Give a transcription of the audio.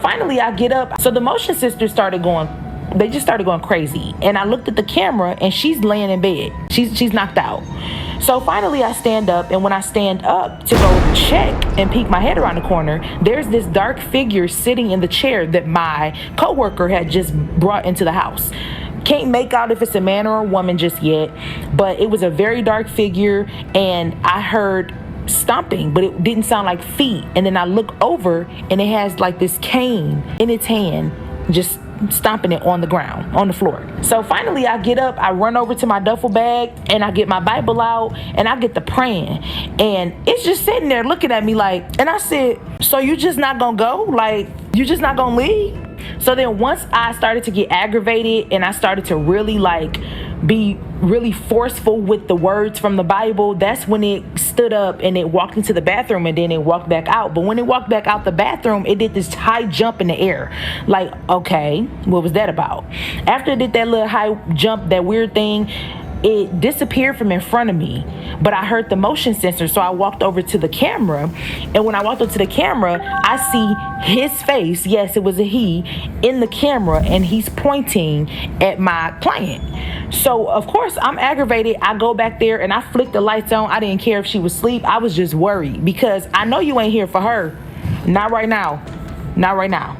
finally I get up. So the motion sensors they just started going crazy. And I looked at the camera and she's laying in bed. She's knocked out. So finally I stand up, and when I stand up to go check and peek my head around the corner, there's this dark figure sitting in the chair that my coworker had just brought into the house. Can't make out if it's a man or a woman just yet, but it was a very dark figure, and I heard stomping, but it didn't sound like feet. And then I look over and it has like this cane in its hand, just stomping it on the ground, on the floor. So finally I get up, I run over to my duffel bag, and I get my Bible out, and I get to praying, and it's just sitting there looking at me like, and I said, so you just not gonna go? Like, you just not gonna leave? So then once I started to get aggravated and I started to really be really forceful with the words from the Bible, that's when it stood up and it walked into the bathroom, and then it walked back out. But when it walked back out the bathroom, it did this high jump in the air. Like, okay, what was that about? After it did that little high jump, that weird thing, it disappeared from in front of me, but I heard the motion sensor, so I walked over to the camera, and when I walked over to the camera, I see his face, yes, it was a he, in the camera, and he's pointing at my client. So of course I'm aggravated. I go back there and I flick the lights on. I didn't care if she was asleep. I was just worried because I know you ain't here for her. Not right now. Not right now.